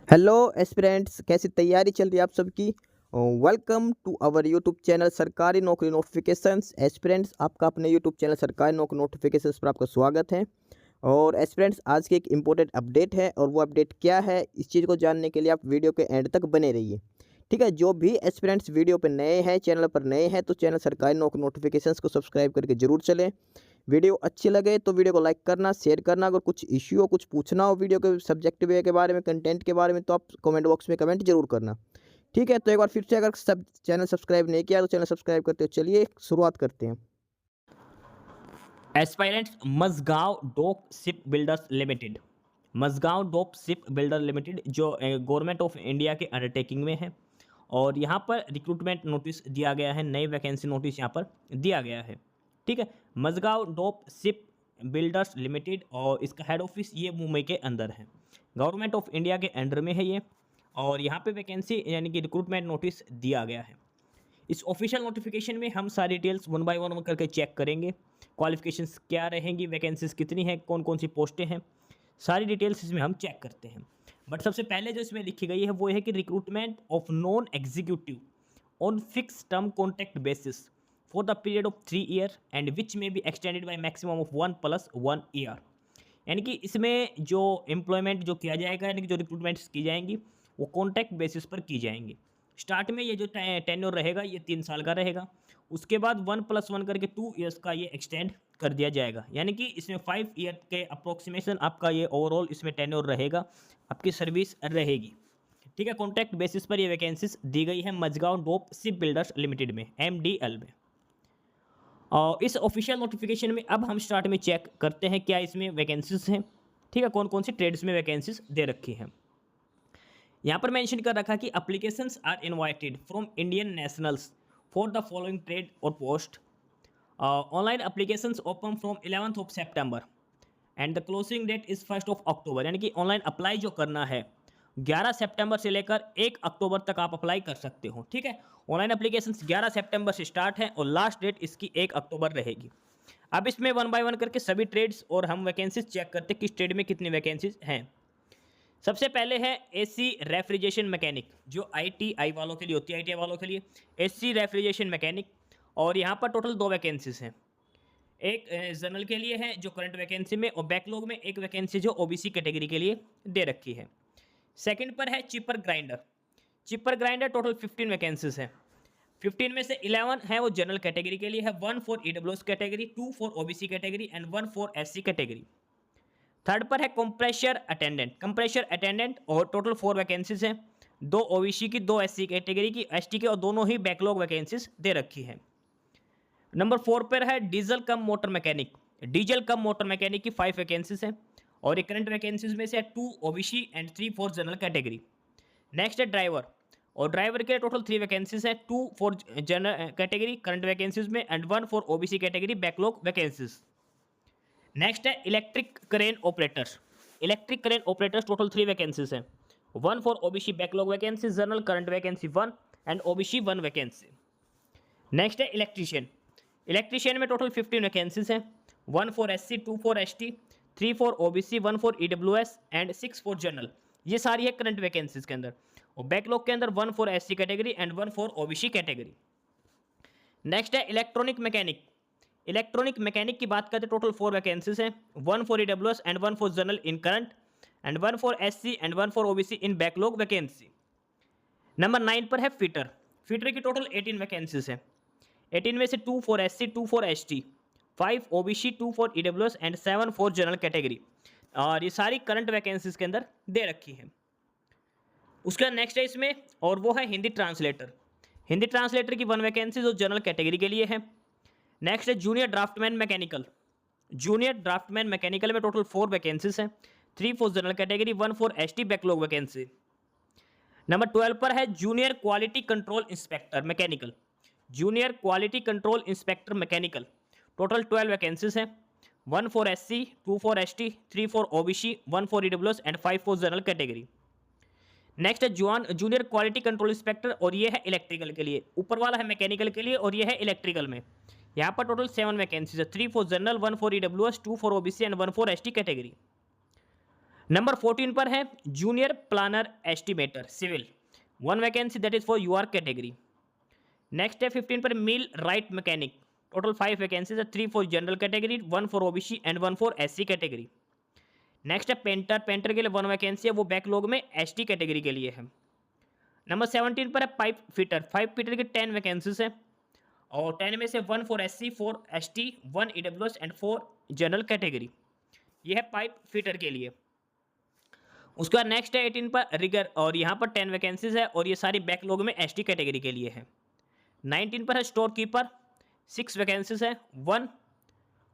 Hello aspirants, कैसी तैयारी चल रही है आप सबकी। Welcome to our YouTube channel Sarkari Naukri notifications. Aspirants, आपका अपने YouTube channel Sarkari Naukri notifications पर आपका स्वागत है। और एस्पिरेंट्स, आज की एक इम्पोर्टेंट अपडेट है और वो अपडेट क्या है, इस चीज़ को जानने के लिए आप वीडियो के एंड तक बने रहिए। ठीक है, जो भी एस्पिरेंट्स वीडियो पर नए हैं, चैनल पर नए हैं, तो चैनल सरकारी नौकरी नोटिफिकेशंस को सब्सक्राइब करके जरूर चलें। वीडियो अच्छी लगे तो वीडियो को लाइक करना, शेयर करना। अगर कुछ इश्यू हो, कुछ पूछना हो वीडियो के सब्जेक्ट वे के बारे में, कंटेंट के बारे में, तो आप कमेंट बॉक्स में कमेंट जरूर करना। ठीक है, तो एक बार फिर से, अगर सब चैनल सब्सक्राइब नहीं किया तो चैनल सब्सक्राइब करते हो। चलिए शुरुआत करते हैं। Aspirants Mazagaon dock ship builders limited. Mazagaon dock ship builder limited जो गवर्नमेंट ऑफ इंडिया के अंडरटेकिंग में है, और यहाँ पर रिक्रूटमेंट नोटिस दिया गया है, नई वैकेंसी नोटिस यहाँ पर दिया गया है। ठीक है, Mazagaon dock ship builders limited, और इसका हेड ऑफिस ये मुंबई के अंदर है। गवर्नमेंट ऑफ इंडिया के अंडर में है ये, और यहाँ पे वैकेंसी यानी कि रिक्रूटमेंट नोटिस दिया गया है। इस ऑफिशियल नोटिफिकेशन में हम सारी डिटेल्स वन बाय वन करके चेक करेंगे। क्वालिफिकेशंस क्या रहेंगी, वैकेंसीज कितनी हैं, कौन कौन सी पोस्टें हैं, सारी डिटेल्स इसमें हम चेक करते हैं। बट सबसे पहले जो इसमें लिखी गई है वो है कि recruitment of non executive on fix term contract basis for the period of 3 year and which may be extended by maximum of 1+1 year. यानी कि इसमें जो एम्प्लॉयमेंट जो किया जाएगा, यानी कि जो रिक्रूटमेंट्स की जाएंगी वो कॉन्ट्रैक्ट बेसिस पर की जाएंगी। स्टार्ट में ये जो टेन्योर रहेगा ये 3 साल का रहेगा। उसके बाद 1+1 करके 2 ईयर्स का ये एक्सटेंड कर दिया जाएगा, यानी कि इसमें 5 ईयर के अप्रोक्सीमेशन आपका ये ओवरऑल इसमें टेन्योर रहेगा, आपकी सर्विस रहेगी। ठीक है, कॉन्ट्रैक्ट बेसिस पर ये वैकेंसीज दी गई है Mazagaon dock ship builders limited में, MDL में। और इस ऑफिशियल नोटिफिकेशन में अब हम स्टार्ट में चेक करते हैं क्या इसमें वैकेंसीज हैं। ठीक है, कौन कौन सी ट्रेड्स में वैकेंसीज दे रखी हैं। यहाँ पर मेंशन कर रखा कि applications are invited from Indian nationals for the following trade और post. Online applications open from 11th of September and the closing date is 1 October. यानी कि ऑनलाइन अप्लाई जो करना है 11 सितंबर से लेकर 1 अक्टूबर तक आप अप्लाई कर सकते हो। ठीक है, ऑनलाइन अप्लीकेशंस 11 सितंबर से स्टार्ट है और लास्ट डेट इसकी 1 अक्टूबर रहेगी। अब इसमें वन बाय वन करके सभी ट्रेड्स और हम वैकेंसीज चेक करते हैं किस ट्रेड में कितनी वैकेंसीज हैं। सबसे पहले है एसी रेफ्रिजरेशन मैकेनिक, जो आईटीआई वालों के लिए होती है, आईटीआई वालों के लिए एसी रेफ्रिजरेशन मैकेनिक। और यहाँ पर टोटल 2 वैकेंसीज हैं। एक जनरल के लिए है जो करंट वैकेंसी में, और बैकलॉग में एक वैकेंसी जो ओबीसी कैटेगरी के लिए दे रखी है। सेकंड पर है cheaper grinder. Cheaper grinder total 15 vacancies हैं। 15 में से 11 है वो जनरल कैटेगरी के लिए है, 1 for EWS category, 2 for OBC category and 1 for SC category. Third पर है कंप्रेशर अटेंडेंट। कंप्रेशर अटेंडेंट और टोटल 4 वैकेंसीज हैं, 2 ओबीसी की, 2 एससी कैटेगरी की, एसटी की, और दोनों ही बैकलॉग वैकेंसीज दे रखी है। नंबर 4 पर है डीजल कम मोटर मैकेनिक। डीजल कम मोटर मैकेनिक की 5 वैकेंसीज हैं, और ये करंट वैकेंसीज में से 2 OBC and 3 for general category. Next है ड्राइवर, और ड्राइवर के टोटल 3 वैकेंसीज हैं, 2 for general category current vacancies में and 1 for OBC category backlog vacancies. Next है electric crane operators. Electric crane operators total 3 vacancies हैं, 1 for OBC backlog vacancy, general current vacancy 1 and OBC 1 vacancy. Next है electrician. Electrician में total 15 vacancies हैं, 1 for SC, 2 for ST, 3 for OBC, 1 for EWS and 6 for general. ये सारी है current vacancies के अंदर, और बैकलॉग के अंदर 1 for SC category and 1 for OBC category. Next है इलेक्ट्रॉनिक मैकेनिक। इलेक्ट्रॉनिक मैकेनिक की बात करते टोटल 4 वैकेंसीज हैं, 1 for EWS and 1 for general in current and 1 for SC and 1 for OBC in backlog vacancy. Number 9 पर है fitter. Fitter की total 18 vacancies हैं, 18 में से 2 for SC, 2 for ST, 5 OBC, 2 for EWS and 7 for general category. और ये सारी current vacancies के अंदर दे रखी है। उसका नेक्स्ट है इसमें, और वो है हिंदी ट्रांसलेटर। हिंदी ट्रांसलेटर की 1 वैकेंसी जो जनरल कैटेगरी के लिए है। नेक्स्ट है junior draftsman mechanical. Junior draftsman mechanical में टोटल 4 वैकेंसीज हैं, 3 for general category, 1 for ST backlog vacancy. Number 12 पर है junior quality control inspector mechanical. Junior quality control inspector mechanical total 12 vacancies हैं, 1 for SC, 2 for ST, 3 for OBC, 1 for EWS and 5 for general category. Next है junior quality control inspector, और ये है electrical के लिए। ऊपर वाला है मैकेनिकल के लिए और ये है इलेक्ट्रिकल में। यहाँ पर टोटल 7 वैकेंसीज है, 3 for general, 1 for EWS, 2 for OBC and 1 for ST category. Number 14 पर है junior planner estimator civil, 1 vacancy that is for UR category. Next है 15 पर millwright mechanic, total 5 vacancies है, 3 for general category, 1 for OBC and 1 for SC category. Next है painter, painter के लिए 1 vacancy है, वो बैकलॉग में एसटी कैटेगरी के लिए है। नंबर 17 पर है पाइप फिटर, 5 फिटर की 10 वैकेंसीज है और 10 में से 1 for SC, 4 ST, 1 EWS and 4 general category. ये है पाइप फिटर के लिए। उसके बाद नेक्स्ट है 18 पर रिगर और यहाँ पर 10 वैकेंसीज है और ये सारी बैकलॉग में एसटी कैटेगरी के लिए है। 19 पर है स्टोर कीपर, 6 वैकेंसीज है, 1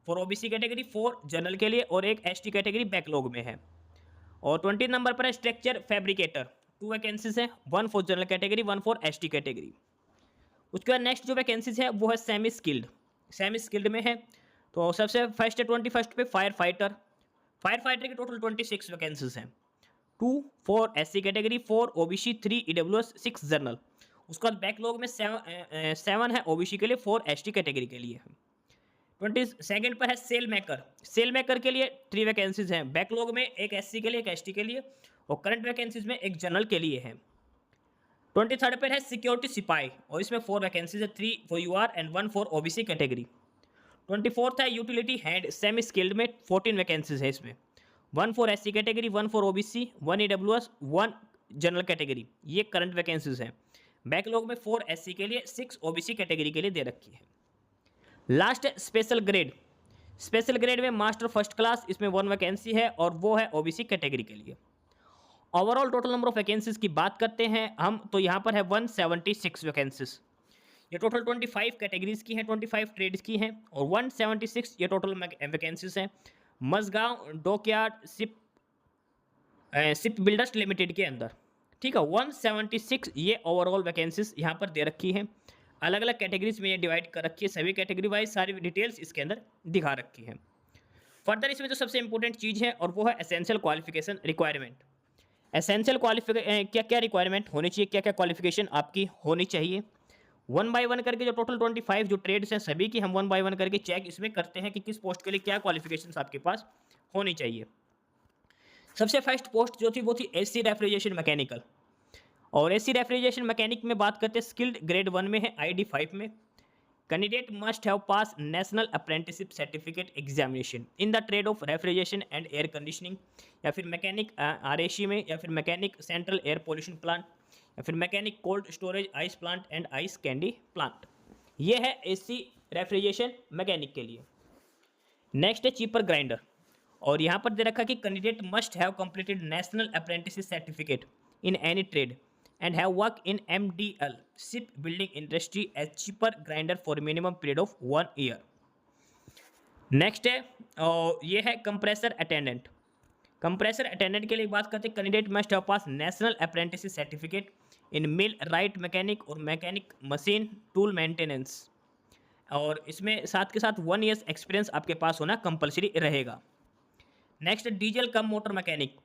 फॉर ओबीसी कैटेगरी, 4 जनरल के लिए और 1 एसटी कैटेगरी बैकलॉग में है। और 20 नंबर पर है स्ट्रक्चर फैब्रिकेटर, 2 वैकेंसीज है, 1 for general category, 1 for ST category. उसके बाद नेक्स्ट जो वैकेंसीज है वो है सेमी स्किल्ड, सेमी स्किल्ड में है। तो सबसे फर्स्ट है 21 पे फायर फाइटर, फायर फाइटर की टोटल 26 वैकेंसीज हैं, 2 for SC category, 4 OBC, 3 EWS, 6 general. उसके बाद बैकलॉग में 7 है ओबीसी के लिए, 4 एसटी कैटेगरी के लिए है। 22 पर है सेल मेकर, सेल मेकर के लिए 3 वैकेंसीज हैं, बैकलॉग में 1 एससी के लिए, 1 एसटी के लिए और करंट वैकेंसीज में 1 जनरल के लिए है। 23 पर है सिक्योरिटी सिपाही और इसमें 4 वैकेंसीज है, 3 for UR and 1 for OBC category. 24 है यूटिलिटी हैंड सेमी स्किल्ड में 14 वैकेंसीज है, इसमें 1 for SC category, 1 for OBC, 1 EWS, 1 general category. ये करंट वैकेंसीज हैं, बैकलॉग में 4 एससी के लिए, 6 ओबीसी कैटेगरी के लिए दे रखी है। लास्ट है स्पेशल ग्रेड, स्पेशल ग्रेड में मास्टर फर्स्ट क्लास, इसमें 1 वैकेंसी है और वो है ओबीसी कैटेगरी के लिए। Overall total number of vacancies की बात करते हैं हम, तो यहाँ पर है 176 वैकेंसीज। ये टोटल 25 कैटेगरीज की हैं, 25 ट्रेड्स की हैं और 176 ये टोटल वैकेंसीज हैं Mazagaon dockyard ship builders limited के अंदर। ठीक है, 176 ये ओवरऑल वैकेंसीज यहाँ पर दे रखी हैं, अलग अलग कैटेगरीज में ये डिवाइड कर रखी है, सभी कैटेगरी वाइज सारी डिटेल्स इसके अंदर दिखा रखी है। फर्दर इसमें जो सबसे इंपॉर्टेंट चीज़ है और वो है essential qualification requirement. Essential qualification क्या क्या रिक्वायरमेंट होनी चाहिए, क्या क्या क्वालिफिकेशन आपकी होनी चाहिए। 1 बाय 1 करके जो टोटल 25 जो ट्रेड्स हैं सभी की हम 1 बाय 1 करके चेक इसमें करते हैं कि किस पोस्ट के लिए क्या क्वालिफिकेशंस आपके पास होनी चाहिए। सबसे फर्स्ट पोस्ट जो थी वो थी एसी रेफ्रिजरेशन मैकेनिकल और एसी रेफ्रिजरेशन मैकेनिक में बात करते हैं स्किल्ड ग्रेड 1 में है ID 5 में। Candidate must have pass national apprenticeship certificate examination in the trade off refrigeration and air conditioning, या फिर मैकेनिक RAC में, या फिर mechanic central air pollution plant, या फिर mechanic cold storage ice plant and ice candy plant. ये है AC refrigeration mechanic के लिए। नेक्स्ट है चीपर ग्राइंडर और यहाँ पर दे रखा कि candidate must have completed national apprenticeship certificate in any trade and have worked in MDL ship building industry as cheaper grinder for minimum period of 1 year. Next है और ये है कंप्रेसर अटेंडेंट। कंप्रेसर अटेंडेंट के लिए बात करते हैं, candidate must have pass national apprenticeship certificate in mill right mechanic और मैकेनिक मशीन टूल मेंटेनेंस और इसमें साथ के साथ 1 ईयर्स एक्सपीरियंस आपके पास होना कंपलसरी रहेगा। नेक्स्ट डीजल कम मोटर मैकेनिक,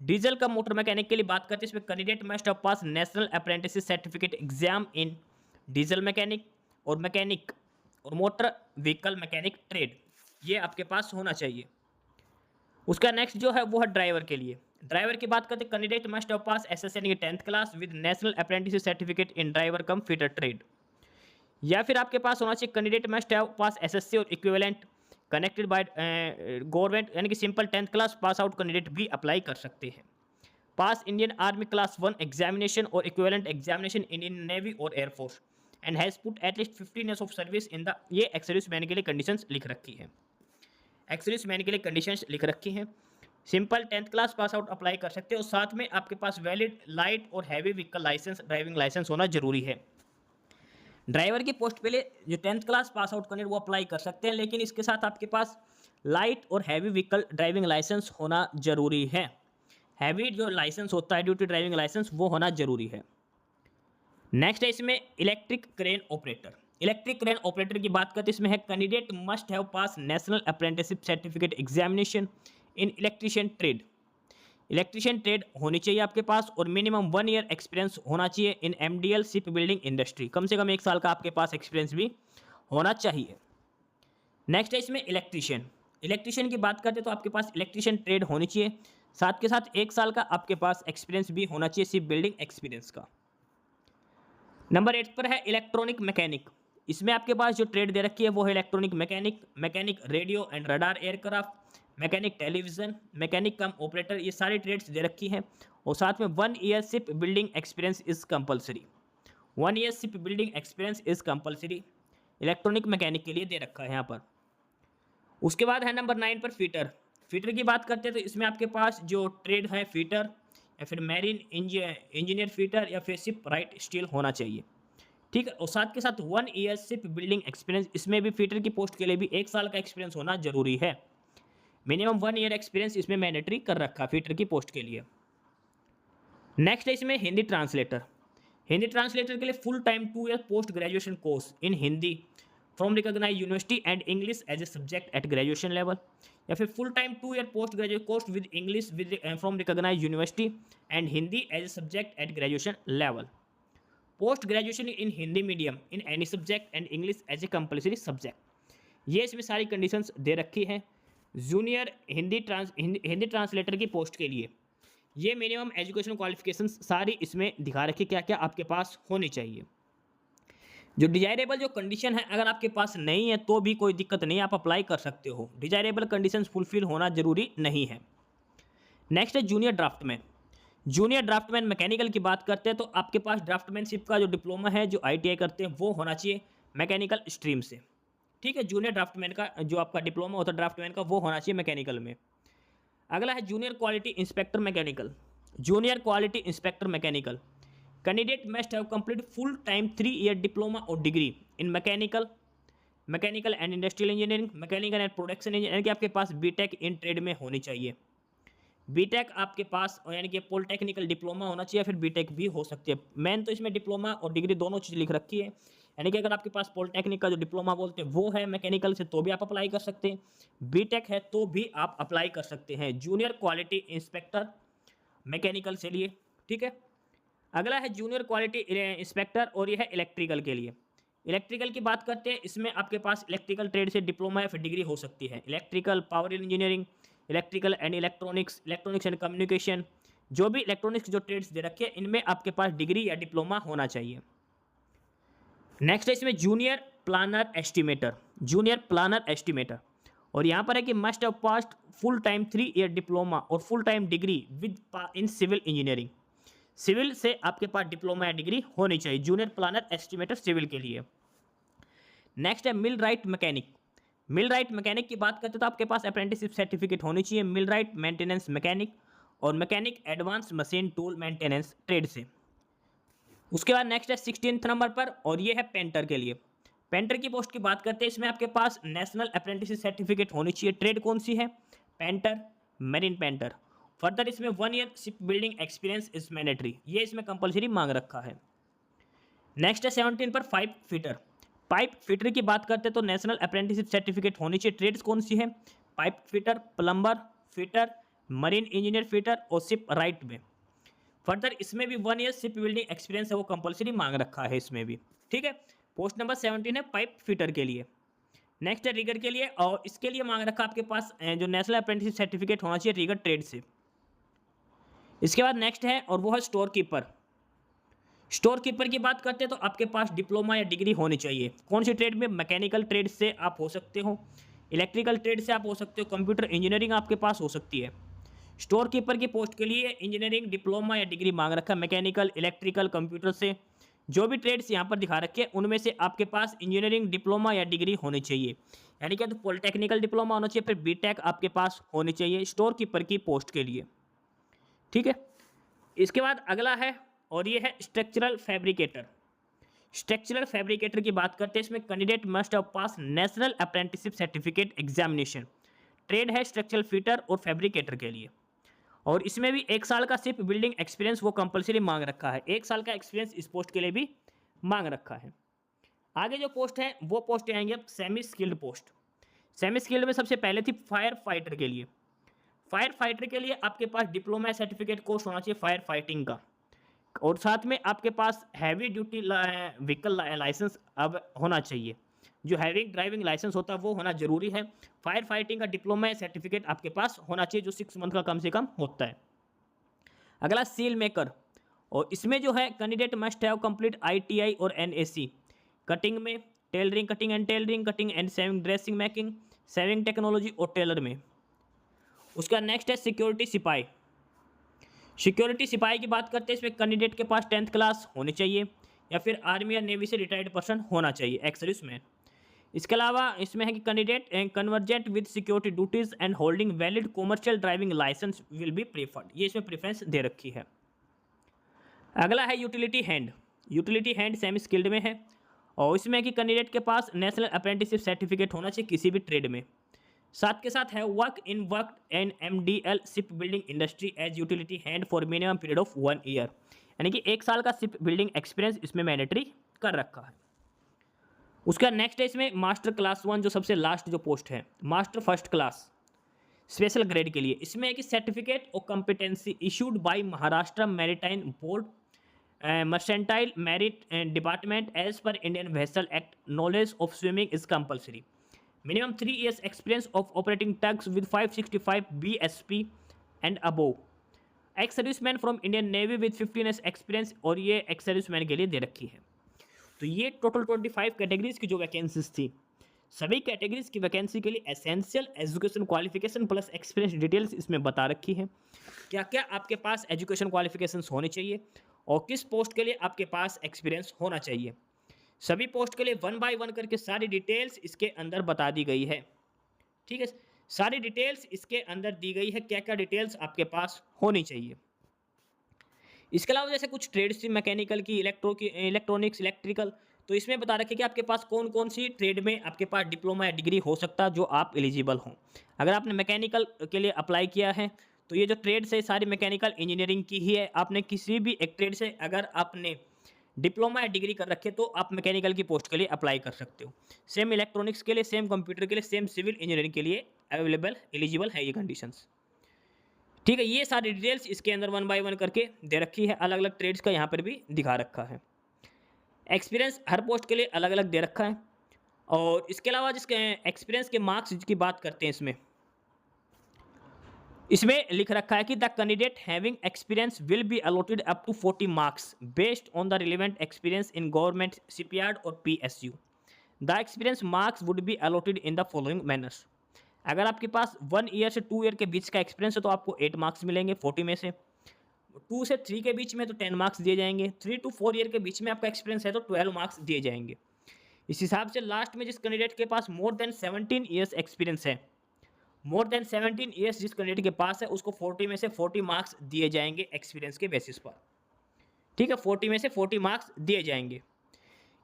डीजल का मोटर मैकेनिक के लिए बात करते हैं, इसमें candidate must have pass national apprenticeship certificate exam in diesel mechanic और मोटर व्हीकल मैकेनिक ट्रेड, ये आपके पास होना चाहिए। उसका नेक्स्ट जो है वो है ड्राइवर के लिए। ड्राइवर की बात करते हैं, candidate must have pass SSN 10th class with national apprenticeship certificate in driver cum fitter trade, या फिर आपके पास होना चाहिए candidate must have pass SSC और इक्विवेलेंट कनेक्टेड बाय गवर्नमेंट, यानी कि simple 10th class pass out candidate भी अप्लाई कर सकते हैं। Pass Indian army class 1 examination और equivalent examination in Indian navy और air force and has put at least 15 years of service in the, ये x man के लिए कंडीशंस लिख रखी है, एक्स मैन के लिए कंडीशंस लिख रखी हैं। Simple 10th class pass out apply कर सकते हो और साथ में आपके पास वैलिड लाइट और heavy vehicle licence driving licence होना जरूरी है। ड्राइवर की पोस्ट पे लिए जो 10th class pass out candidate वो अप्लाई कर सकते हैं, लेकिन इसके साथ आपके पास लाइट और हैवी व्हीकल ड्राइविंग लाइसेंस होना जरूरी है। हैवी जो लाइसेंस होता है ड्यूटी ड्राइविंग लाइसेंस वो होना जरूरी है। नेक्स्ट है इसमें electric crane operator. Electric crane operator की बात करते हैं, इसमें है candidate must have pass national apprenticeship certificate examination in electrician trade, electrician trade होनी चाहिए आपके पास और मिनिमम 1 ईयर एक्सपीरियंस होना चाहिए इन MDL शिप बिल्डिंग इंडस्ट्री, कम से कम 1 साल का आपके पास एक्सपीरियंस भी होना चाहिए। नेक्स्ट है इसमें इलेक्ट्रीशियन। इलेक्ट्रीशियन की बात करते हैं तो आपके पास इलेक्ट्रीशियन ट्रेड होनी चाहिए, साथ के साथ 1 साल का आपके पास एक्सपीरियंस भी होना चाहिए शिप बिल्डिंग एक्सपीरियंस का। नंबर 8 पर है इलेक्ट्रॉनिक मैकेनिक। इसमें आपके पास जो ट्रेड दे रखी है वो है electronic mechanic, mechanic radio and radar aircraft, mechanic television, mechanic come operator, ये सारी ट्रेड्स दे रखी हैं। और साथ में 1 year ship building experience is compulsory. 1 year ship building experience is compulsory electronic mechanic के लिए दे रखा है यहाँ पर। उसके बाद है नंबर 9 पर फीटर। फीटर की बात करते हैं तो इसमें आपके पास जो ट्रेड है फीटर या फिर मैरीन इंजीनियर फीटर या फिर शिप राइट स्टील होना चाहिए। ठीक है, और साथ के साथ 1 ईयर शिप बिल्डिंग एक्सपीरियंस, इसमें भी फीटर की पोस्ट के लिए भी 1 साल का एक्सपीरियंस होना जरूरी है। मिनिमम 1 ईयर एक्सपीरियंस इसमें मैंडेटरी कर रखा है फीटर की पोस्ट के लिए। नेक्स्ट है इसमें हिंदी ट्रांसलेटर। हिंदी ट्रांसलेटर के लिए full time 2 year post graduation course in Hindi from recognise university and English as a subject at graduation level, या फिर full time 2 year post graduate course with English with from recognise university and Hindi as a subject at graduation level. Post graduation in Hindi medium in any subject and English as a compulsory subject. ये इसमें सारी conditions दे रखी हैं। Junior Hindi translator की post के लिए ये मिनिमम एजुकेशन क्वालिफिकेशंस सारी इसमें दिखा रखी क्या क्या आपके पास होनी चाहिए। जो डिजायरेबल जो कंडीशन है अगर आपके पास नहीं है तो भी कोई दिक्कत नहीं, आप अप्लाई कर सकते हो। डिजायरेबल कंडीशंस फुलफिल होना जरूरी नहीं है। नेक्स्ट है junior draftsman. Junior draftsman mechanical की बात करते हैं तो आपके पास ड्राफ्टमैनशिप का जो डिप्लोमा है जो ITI करते हैं वो होना चाहिए मैकेनिकल स्ट्रीम से। ठीक है, जूनियर ड्राफ्टमैन का जो आपका डिप्लोमा होता है ड्राफ्टमैन का वो होना चाहिए मैकेनिकल में। अगला है junior quality inspector mechanical. Junior quality inspector mechanical candidate must have complete full time 3 year diploma और degree in mechanical and industrial engineering, mechanical and production engineering की आपके पास बीटेक इन ट्रेड में होनी चाहिए। बीटेक आपके पास यानी कि पॉलिटेक्निकल डिप्लोमा होना चाहिए, फिर बीटेक भी हो सकती है। मेन तो इसमें डिप्लोमा और डिग्री दोनों चीज़ लिख रखी है, यानी कि अगर आपके पास पॉलिटेक्निक का जो डिप्लोमा बोलते हैं वो है मैकेनिकल से तो भी आप अप्लाई कर सकते हैं, बीटेक है तो भी आप अप्लाई कर सकते हैं जूनियर क्वालिटी इंस्पेक्टर मैकेनिकल से लिए। ठीक है, अगला है जूनियर क्वालिटी इंस्पेक्टर और ये है इलेक्ट्रिकल के लिए। इलेक्ट्रिकल की बात करते हैं, इसमें आपके पास इलेक्ट्रिकल ट्रेड से डिप्लोमा या फिर डिग्री हो सकती है। Electrical power engineering, electrical and electronics, electronics and communication, जो भी इलेक्ट्रॉनिक्स जो ट्रेड्स दे रखे हैं इनमें आपके पास डिग्री या डिप्लोमा होना चाहिए। नेक्स्ट है इसमें junior planner estimator. Junior planner estimator, और यहाँ पर है कि must have passed full time 3 year diploma और full time degree with in civil engineering. Civil से आपके पास डिप्लोमा या डिग्री होनी चाहिए जूनियर प्लानर एस्टिमेटर सिविल के लिए। नेक्स्ट है मिल राइट मैकेनिक। मिल राइट मैकेनिक की बात करते तो आपके पास अप्रेंटिसशिप सर्टिफिकेट होनी चाहिए मिल राइट मेंटेनेंस मैकेनिक और mechanic advance machine tool maintenance trade से। उसके बाद नेक्स्ट है 16th नंबर पर, और ये है पेंटर के लिए। पेंटर की पोस्ट की बात करते हैं, इसमें आपके पास नेशनल अप्रेंटिसशिप सर्टिफिकेट होनी चाहिए। ट्रेड कौन सी है? Painter, marine painter. फर्दर इसमें 1 year ship building experience is mandatory, ये इसमें कंपलसरी मांग रखा है। नेक्स्ट है 17 पर पाइप फिटर। पाइप फिटर की बात करते हैं तो नेशनल अप्रेंटिसशिप सर्टिफिकेट होनी चाहिए। ट्रेड्स कौन सी है? Pipe fitter, plumber fitter, marine engineer fitter और शिप राइट में। फर्दर इसमें भी 1 ईयर शिप बिल्डिंग एक्सपीरियंस है वो कंपलसरी मांग रखा है इसमें भी। ठीक है, पोस्ट नंबर 17 है पाइप फिटर के लिए। नेक्स्ट है रिगर के लिए, और इसके लिए मांग रखा आपके पास जो नेशनल अप्रेंटिसशिप सर्टिफिकेट होना चाहिए रिगर ट्रेड से। इसके बाद नेक्स्ट है और वो है स्टोर कीपर। स्टोर कीपर की बात करते हैं तो आपके पास डिप्लोमा या डिग्री होनी चाहिए। कौन सी ट्रेड में? मैकेनिकल ट्रेड से आप हो सकते हो, इलेक्ट्रिकल ट्रेड से आप हो सकते हो, कंप्यूटर इंजीनियरिंग आपके पास हो सकती है। स्टोर कीपर की पोस्ट के लिए इंजीनियरिंग डिप्लोमा या डिग्री मांग रखा है, मैकेनिकल, इलेक्ट्रिकल, कंप्यूटर से। जो भी ट्रेड्स यहाँ पर दिखा रखे हैं उनमें से आपके पास इंजीनियरिंग डिप्लोमा या डिग्री होनी चाहिए, यानी कि तो पॉलिटेक्निकल डिप्लोमा होना चाहिए, फिर बीटेक आपके पास होनी चाहिए स्टोर कीपर की पोस्ट के लिए। ठीक है, इसके बाद अगला है और ये है स्ट्रक्चरल फैब्रिकेटर। स्ट्रक्चरल फैब्रिकेटर की बात करते हैं, इसमें candidate must have pass national apprenticeship certificate examination. Trade है स्ट्रक्चरल फिटर और फैब्रिकेटर के लिए, और इसमें भी 1 साल का शिप बिल्डिंग एक्सपीरियंस वो कंपलसरी मांग रखा है। 1 साल का एक्सपीरियंस इस पोस्ट के लिए भी मांग रखा है। आगे जो पोस्ट है वो पोस्ट आएंगे अब semi skilled post. Semi skilled में सबसे पहले थी फायर फाइटर के लिए। फायर फाइटर के लिए आपके पास डिप्लोमा सर्टिफिकेट कोर्स होना चाहिए फायर फाइटिंग का, और साथ में आपके पास हैवी ड्यूटी व्हीकल लाइसेंस अब होना चाहिए। जो हैविंग ड्राइविंग लाइसेंस होता है वो होना जरूरी है। फायर फाइटिंग का डिप्लोमा या सर्टिफिकेट आपके पास होना चाहिए जो 6 मंथ का कम से कम होता है। अगला सील मेकर, और इसमें जो है candidate must have complete ITI और NAC कटिंग में, tailoring cutting and saving, dressing making, saving technology और टेलर में। उसका नेक्स्ट है सिक्योरिटी सिपाही। सिक्योरिटी सिपाही की बात करते हैं, इसमें कैंडिडेट के पास 10th क्लास होनी चाहिए या फिर आर्मी या नेवी से रिटायर्ड पर्सन होना चाहिए, एक्स सर्विसमैन। इसके अलावा इसमें है कि candidate convergent with security duties and holding valid commercial driving licence will be preferred, ये इसमें प्रेफरेंस दे रखी है। अगला है utility hand. Utility hand semi skilled में है, और इसमें कि कैंडिडेट के पास नेशनल अप्रेंटिसशिप सर्टिफिकेट होना चाहिए किसी भी ट्रेड में। साथ के साथ है work and MDL ship building industry as utility hand for minimum period of 1 year, यानी कि 1 साल का शिप बिल्डिंग एक्सपीरियंस इसमें मैंडेटरी कर रखा है। उसका नेक्स्ट है इसमें मास्टर क्लास 1, जो सबसे लास्ट जो पोस्ट है, master first class special grade के लिए। इसमें है कि सर्टिफिकेट और competency issued by Maharashtra maritime board mercantile merit department as पर Indian vessel act, knowledge of swimming is compulsory, minimum 3 years experience of operating tugs with 565 BSP and above, ex serviceman from Indian navy with 15 years experience, और ये ex serviceman के लिए दे रखी है। तो ये total 25 categories की जो वैकेंसीज थी, सभी कैटेगरीज की वैकेंसी के लिए essential education qualification plus experience details इसमें बता रखी है। क्या क्या आपके पास एजुकेशन क्वालिफिकेशंस होने चाहिए और किस पोस्ट के लिए आपके पास एक्सपीरियंस होना चाहिए, सभी पोस्ट के लिए 1 by 1 करके सारी डिटेल्स इसके अंदर बता दी गई है। ठीक है, सारी डिटेल्स इसके अंदर दी गई है, क्या क्या डिटेल्स आपके पास होनी चाहिए। इसके अलावा जैसे कुछ ट्रेड्स थी मैकेनिकल की, इलेक्ट्रॉनिक्स, इलेक्ट्रिकल, तो इसमें बता रखे कि आपके पास कौन कौन सी ट्रेड में आपके पास डिप्लोमा या डिग्री हो सकता है जो आप एलिजिबल हों। अगर आपने मैकेनिकल के लिए अप्लाई किया है तो ये जो ट्रेड्स है सारी मैकेनिकल इंजीनियरिंग की ही है। आपने किसी भी एक ट्रेड से अगर आपने डिप्लोमा या डिग्री कर रखे तो आप मैकेनिकल की पोस्ट के लिए अप्लाई कर सकते हो। सेम इलेक्ट्रॉनिक्स के लिए, सेम कंप्यूटर के लिए, सेम सिविल इंजीनियरिंग के लिए अवेलेबल एलिजिबल है ये कंडीशंस। ठीक है, ये सारी डिटेल्स इसके अंदर 1 by 1 करके दे रखी है, अलग अलग ट्रेड्स का यहाँ पर भी दिखा रखा है। एक्सपीरियंस हर पोस्ट के लिए अलग अलग दे रखा है। और इसके अलावा जिसके एक्सपीरियंस के मार्क्स की बात करते हैं, इसमें लिख रखा है कि the candidate having experience will be allotted up to 40 marks based on the relevant experience in government shipyard और PSU। The experience marks would be allotted in the following manners. अगर आपके पास 1 ईयर से 2 ईयर के बीच का experience है तो आपको 8 marks मिलेंगे 40 में से। 2 से 3 के बीच में तो 10 मार्क्स दिए जाएंगे। 3 to 4 ईयर के बीच में आपका एक्सपीरियंस है तो 12 मार्क्स दिए जाएंगे। इस हिसाब से लास्ट में जिस कैंडिडेट के पास मोर देन 17 ईयर्स एक्सपीरियंस है, मोर देन 17 ईयर्स जिस कैंडिडेट के पास है उसको 40 में से 40 मार्क्स दिए जाएंगे एक्सपीरियंस के बेसिस पर। ठीक है, 40 में से 40 मार्क्स दिए जाएंगे।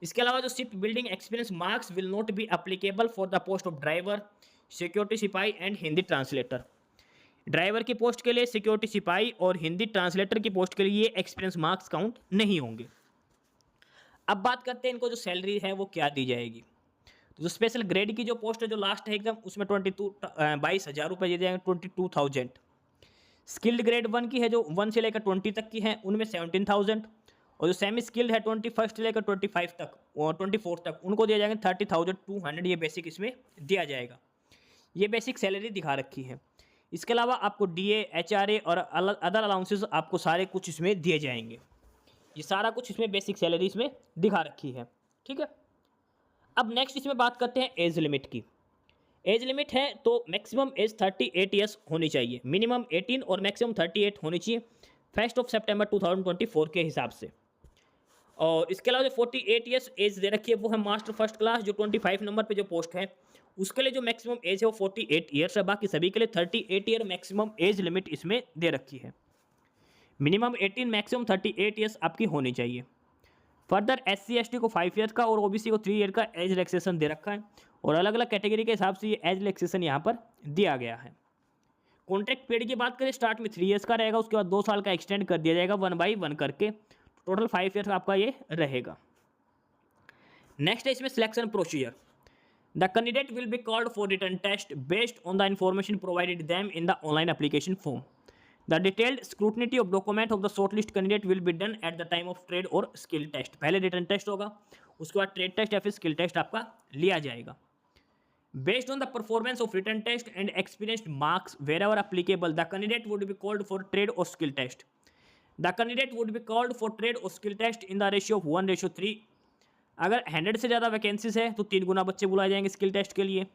इसके अलावा जो ship building experience marks will not be applicable for the post of driver, security सिपाही एंड हिंदी ट्रांसलेटर। ड्राइवर की पोस्ट के लिए, सिक्योरिटी सिपाही और हिंदी ट्रांसलेटर की पोस्ट के लिए ये एक्सपीरियंस मार्क्स काउंट नहीं होंगे। अब बात करते हैं इनको जो सैलरी है वो क्या दी जाएगी। तो जो स्पेशल ग्रेड की जो पोस्ट है जो लास्ट है एकदम, उसमें 22,000 रुपये दिए जाएंगे, 22,000। स्किल्ड ग्रेड 1 की है जो 1 से लेकर 20 तक की है उनमें 17,000, और जो सेमी स्किल्ड है 21 से लेकर 25 तक और 24 तक उनको दिया जाएंगे 30,200। ये बेसिक इसमें दिया जाएगा। ये बेसिक सैलरी दिखा रखी है। इसके अलावा आपको DA, HRA और अदर अलाउंसेस आपको सारे कुछ इसमें दिए जाएंगे। ये सारा कुछ इसमें बेसिक सैलरी इसमें दिखा रखी है। ठीक है, अब नेक्स्ट इसमें बात करते हैं एज लिमिट की। एज लिमिट है तो मैक्सिमम एज 38 ईयर्स होनी चाहिए, मिनिमम 18 और मैक्सिमम 38 होनी चाहिए 1 सितंबर 2024 के हिसाब से। और इसके अलावा जो 48 ईयर्स एज दे रखी है वो है मास्टर फर्स्ट क्लास, जो 25 नंबर पे जो पोस्ट है उसके लिए जो मैक्सिमम एज है वो 48 ईयर्स है। बाकी सभी के लिए 38 ईयर मैक्सिमम एज लिमिट इसमें दे रखी है। मिनिमम 18, मैक्सिमम 38 ईयर्स आपकी होनी चाहिए। फर्दर SC ST को 5 ईयर्स का और OBC को 3 ईयर का एज रिलैक्सेशन दे रखा है, और अलग अलग कैटेगरी के हिसाब से ये एज रिलैक्सेशन यहाँ पर दिया गया है। कॉन्ट्रैक्ट पीरियड की बात करें, स्टार्ट में 3 ईयर्स का रहेगा, उसके बाद 2 साल का एक्सटेंड कर दिया जाएगा 1 by 1 करके, टोटल 5 ईयर्स आपका ये रहेगा। नेक्स्ट है इसमें selection procedure. The candidate will be called for written test based on the information provided them in the online application form. The detailed scrutiny of document of the shortlist candidate will be done at the time of trade और skill test. पहले written test होगा, उसके बाद trade test या फिर skill test आपका लिया जाएगा। Based on the performance of written test and experienced marks wherever applicable, the candidate would be called for trade or skill test. The candidate would be called for trade or skill test in the ratio of 1:3। अगर 100 से ज़्यादा vacancies है तो 3 गुना बच्चे बुलाए जाएंगे skill test के लिए,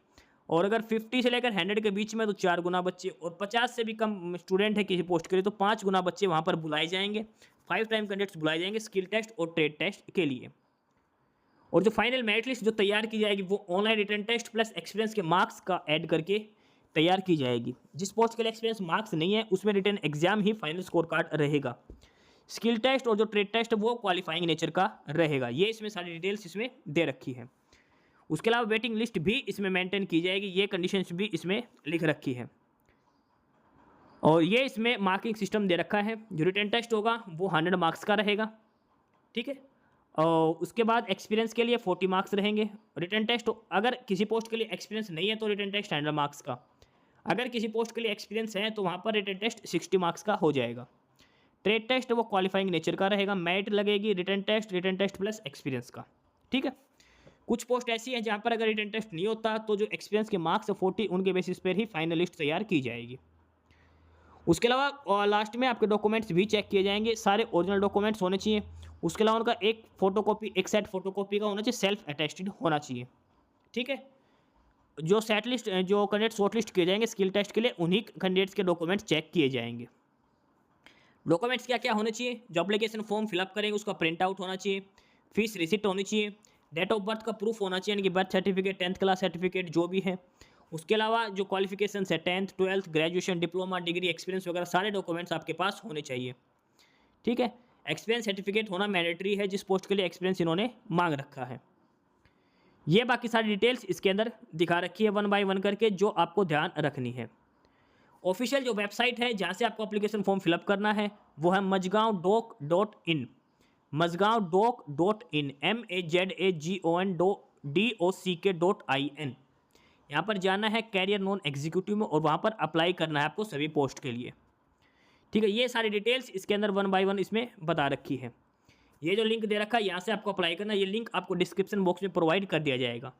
और अगर 50 से लेकर 100 के बीच में तो 4 गुना बच्चे, और 50 से भी कम स्टूडेंट है किसी पोस्ट के लिए तो 5 गुना बच्चे वहाँ पर बुलाए जाएंगे। 5 टाइम कैंडिडेट्स बुलाए जाएंगे स्किल टेस्ट और ट्रेड टेस्ट के लिए। और जो फाइनल मेरिट लिस्ट जो तैयार की जाएगी वो online written test plus experience के मार्क्स का ऐड करके तैयार की जाएगी। जिस पोस्ट के लिए एक्सपीरियंस मार्क्स नहीं है उसमें रिटन एग्जाम ही फाइनल स्कोर कार्ड रहेगा। स्किल टेस्ट और जो ट्रेड टेस्ट वो क्वालिफाइंग नेचर का रहेगा। ये इसमें सारी डिटेल्स इसमें दे रखी है। उसके अलावा वेटिंग लिस्ट भी इसमें मेंटेन की जाएगी, ये कंडीशंस भी इसमें लिख रखी है। और ये इसमें मार्किंग सिस्टम दे रखा है। जो रिटन टेस्ट होगा वो 100 मार्क्स का रहेगा, ठीक है। और उसके बाद एक्सपीरियंस के लिए 40 मार्क्स रहेंगे। रिटन टेस्ट अगर किसी पोस्ट के लिए एक्सपीरियंस नहीं है तो रिटन टेस्ट 100 मार्क्स का, अगर किसी पोस्ट के लिए एक्सपीरियंस है तो वहाँ पर रिटन टेस्ट 60 मार्क्स का हो जाएगा। ट्रेड टेस्ट वो क्वालिफाइंग नेचर का रहेगा, मेरिट लगेगी रिटन टेस्ट प्लस एक्सपीरियंस का, ठीक है। कुछ पोस्ट ऐसी है जहाँ पर अगर रिटन टेस्ट नहीं होता तो जो एक्सपीरियंस के मार्क्स 40 उनके बेसिस पर ही फाइनल लिस्ट तैयार की जाएगी। उसके अलावा लास्ट में आपके डॉक्यूमेंट्स भी चेक किए जाएंगे, सारे ओरिजिनल डॉक्यूमेंट्स होने चाहिए। उसके अलावा उनका एक फोटोकॉपी, एक सेट फोटोकॉपी का होना चाहिए, सेल्फ अटेस्टेड होना चाहिए, ठीक है। जो सेट लिस्ट जो कैंडिडेट शॉर्ट लिस्ट किए जाएंगे स्किल टेस्ट के लिए उन्हीं कैंडिडेट्स के डॉक्यूमेंट्स चेक किए जाएंगे। डॉक्यूमेंट्स क्या क्या होने चाहिए? जो एप्लीकेशन फॉर्म फिलअप करेंगे उसका प्रिंट आउट होना चाहिए, फीस रिसिप्ट होनी चाहिए, डेट ऑफ बर्थ का प्रूफ होना चाहिए, यानी कि birth certificate, 10th class certificate जो भी है। उसके अलावा जो क्वालिफिकेशन है 10th 12th graduation diploma degree experience वगैरह सारे डॉक्यूमेंट्स आपके पास होने चाहिए, ठीक है। एक्सपीरियंस सर्टिफिकेट होना मैंडेटरी है, जिस पोस्ट के लिए एक्सपीरियंस इन्होंने मांग रखा है। ये बाकी सारी डिटेल्स इसके अंदर दिखा रखी है 1 बाय 1 करके, जो आपको ध्यान रखनी है। ऑफिशियल जो वेबसाइट है जहाँ से आपको एप्लीकेशन फॉर्म फिलअप करना है वो है mazgaon.doc.in, mazgaon.doc.in, MAZAGON.DOCK.IN। यहाँ पर जाना है कैरियर नॉन एग्जीक्यूटिव में और वहाँ पर अप्लाई करना है आपको सभी पोस्ट के लिए, ठीक है। ये सारी डिटेल्स इसके अंदर 1 बाय 1 इसमें बता रखी है। ये जो लिंक दे रखा है यहाँ से आपको अप्लाई करना, ये लिंक आपको डिस्क्रिप्शन बॉक्स में प्रोवाइड कर दिया जाएगा।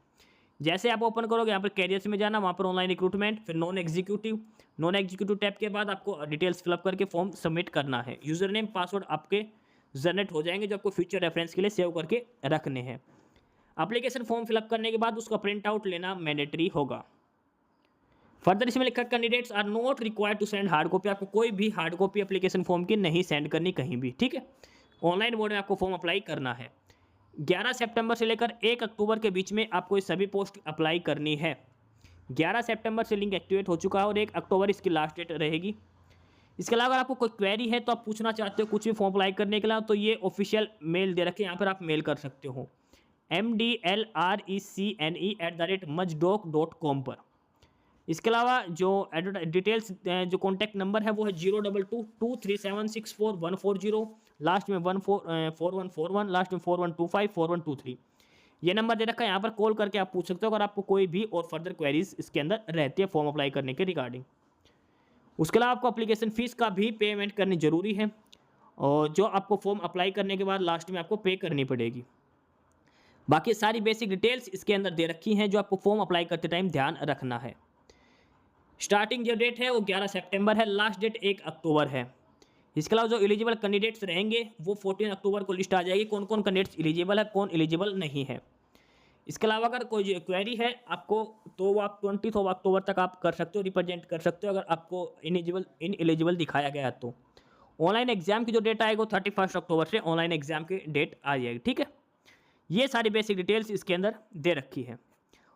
जैसे आप ओपन करोगे यहाँ पर कैरियर्स में जाना, वहाँ पर ऑनलाइन रिक्रूटमेंट, फिर नॉन एग्जीक्यूटिव टैब के बाद आपको डिटेल्स फिलअप करके फॉर्म सबमिट करना है। यूजर नेम पासवर्ड आपके जनरेट हो जाएंगे जो आपको फ्यूचर रेफरेंस के लिए सेव करके रखने हैं। एप्लीकेशन फॉर्म फिलअप करने के बाद उसका प्रिंट आउट लेना मैंडेटरी होगा। फर्दर इसमें लिखा candidates are not required to send hard copy, आपको कोई भी हार्ड कॉपी एप्लीकेशन फॉर्म की नहीं सेंड करनी कहीं भी, ठीक है। ऑनलाइन मोड में आपको फॉर्म अप्लाई करना है। 11 सितंबर से लेकर 1 अक्टूबर के बीच में आपको ये सभी पोस्ट अप्लाई करनी है। 11 सितंबर से लिंक एक्टिवेट हो चुका है और 1 अक्टूबर इसकी लास्ट डेट रहेगी। इसके अलावा अगर आपको कोई क्वेरी है तो आप पूछना चाहते हो कुछ भी फॉर्म अप्लाई करने के लिए, तो ये ऑफिशियल मेल दे रखे, यहाँ पर आप मेल कर सकते हो mdlrecne@majdoc.com पर। इसके अलावा जो डिटेल्स जो कॉन्टैक्ट नंबर है वो है 02223764140, लास्ट में 4141, लास्ट में 4125 4123। ये नंबर दे रखा है, यहाँ पर कॉल करके आप पूछ सकते हो अगर आपको कोई भी और फर्दर क्वेरीज इसके अंदर रहती है फॉर्म अप्लाई करने के रिगार्डिंग। उसके अलावा आपको एप्लीकेशन फ़ीस का भी पेमेंट करनी जरूरी है, और जो आपको फॉर्म अप्लाई करने के बाद लास्ट में आपको पे करनी पड़ेगी। बाकी सारी बेसिक डिटेल्स इसके अंदर दे रखी हैं जो आपको फॉर्म अप्लाई करते टाइम ध्यान रखना है। स्टार्टिंग जो डेट है वो 11 सितंबर है, लास्ट डेट 1 अक्टूबर है। इसके अलावा जो एलिजिबल कैंडिडेट्स रहेंगे वो 14 अक्टूबर को लिस्ट आ जाएगी, कौन कौन कैंडिडेट्स एलिजिबल है कौन एलिजिबल नहीं है। इसके अलावा अगर कोई क्वेरी है आपको तो वो आप 20 अक्टूबर तक आप कर सकते हो, रिप्रेजेंट कर सकते हो अगर आपको इनएलिजिबल दिखाया गया तो। ऑनलाइन एग्जाम की जो डेट आएगा 31 अक्टूबर से ऑनलाइन एग्जाम की डेट आ जाएगी, ठीक है। ये सारी बेसिक डिटेल्स इसके अंदर दे रखी है,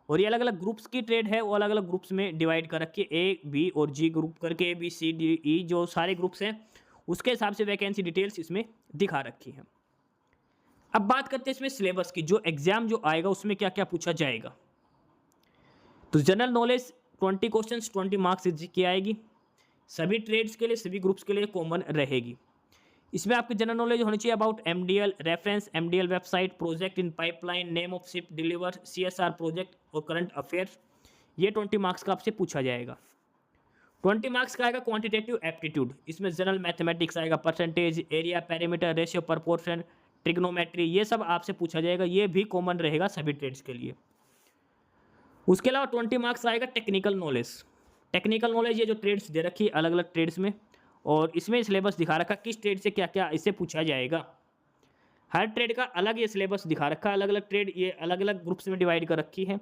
और ये अलग अलग ग्रुप्स की ट्रेड है, वो अलग अलग ग्रुप्स में डिवाइड कर रखी है, ए बी और जी ग्रुप करके, A B C D E जो सारे ग्रुप्स हैं उसके हिसाब से वैकेंसी डिटेल्स इसमें दिखा रखी है। अब बात करते हैं इसमें सिलेबस की, जो एग्जाम जो आएगा उसमें क्या क्या पूछा जाएगा। तो जनरल नॉलेज 20 क्वेश्चंस 20 मार्क्स की आएगी, सभी ट्रेड्स के लिए सभी ग्रुप्स के लिए कॉमन रहेगी। इसमें आपकी जनरल नॉलेज होनी चाहिए about MDL reference, MDL website, project in pipeline, name of ship deliver, CSR project और करंट अफेयर्स। ये 20 मार्क्स का आपसे पूछा जाएगा। 20 मार्क्स का आएगा क्वांटिटेटिव एप्टीट्यूड, इसमें जनरल मैथमेटिक्स आएगा, percentage, area, parameter, ratio, proportion, trigonometry, ये सब आपसे पूछा जाएगा, ये भी कॉमन रहेगा सभी ट्रेड्स के लिए। उसके अलावा 20 मार्क्स आएगा टेक्निकल नॉलेज। टेक्निकल नॉलेज ये जो ट्रेड्स दे रखी है अलग अलग ट्रेड्स में, और इसमें सिलेबस दिखा रखा किस ट्रेड से क्या क्या इससे पूछा जाएगा। हर ट्रेड का अलग ये सिलेबस दिखा रखा है, अलग अलग ट्रेड ये अलग अलग ग्रुप्स में डिवाइड कर रखी है,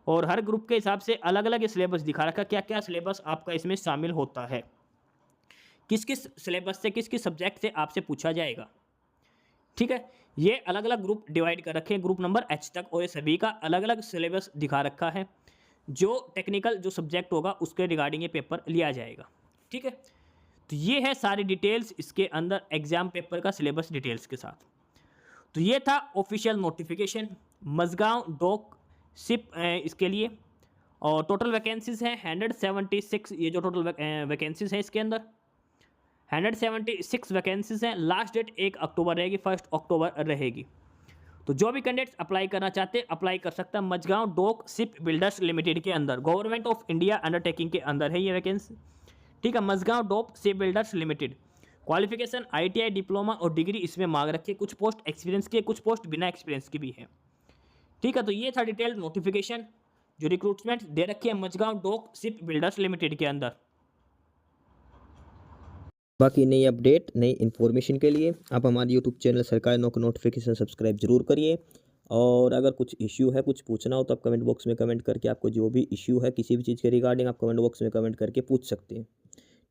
और हर ग्रुप के हिसाब से अलग अलग ये सिलेबस दिखा रखा है, क्या क्या सिलेबस आपका इसमें शामिल होता है, किस किस सिलेबस से किस किस सब्जेक्ट से आपसे पूछा जाएगा। ठीक है, ये अलग अलग ग्रुप डिवाइड कर रखे हैं, ग्रुप नंबर H तक, और ये सभी का अलग अलग सिलेबस दिखा रखा है। जो टेक्निकल जो सब्जेक्ट होगा उसके रिगार्डिंग ये पेपर लिया जाएगा। ठीक है, तो ये है सारी डिटेल्स इसके अंदर एग्जाम पेपर का सिलेबस डिटेल्स के साथ। तो ये था official notification Mazagon dock ship इसके लिए, और टोटल वैकेंसीज हैं 176। ये जो टोटल वैकेंसीज हैं इसके अंदर 176 वैकेंसीज हैं। लास्ट डेट 1 अक्टूबर रहेगी, 1 अक्टूबर रहेगी। तो जो भी कैंडिडेट्स अप्लाई करना चाहते हैं अप्लाई कर सकता है। Mazagon dock ship builders limited के अंदर, गवर्नमेंट ऑफ इंडिया अंडरटेकिंग के अंदर है ये वैकेंसी। ठीक है, Mazagon dock ship builders limited. Qualification ITI diploma और डिग्री इसमें मांग रखी है, कुछ पोस्ट एक्सपीरियंस की, कुछ पोस्ट बिना एक्सपीरियंस की भी है। ठीक है, तो ये था डिटेल्ड नोटिफिकेशन जो रिक्रूटमेंट दे रखी है Mazagon dock ship builders limited के अंदर। बाकी नई अपडेट नई इन्फॉर्मेशन के लिए आप हमारे यूट्यूब चैनल सरकारी नौकरी नोटिफिकेशन सब्सक्राइब जरूर करिए। और अगर कुछ इश्यू है, कुछ पूछना हो तो आप कमेंट बॉक्स में कमेंट करके आपको जो भी इश्यू है किसी भी चीज़ के रिगार्डिंग आप कमेंट बॉक्स में कमेंट करके पूछ सकते हैं।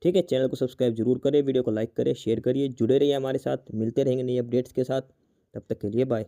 ठीक है, चैनल को सब्सक्राइब जरूर करें, वीडियो को लाइक करें, शेयर करिए, जुड़े रहिए हमारे साथ, मिलते रहेंगे नई अपडेट्स के साथ। तब तक के लिए बाय।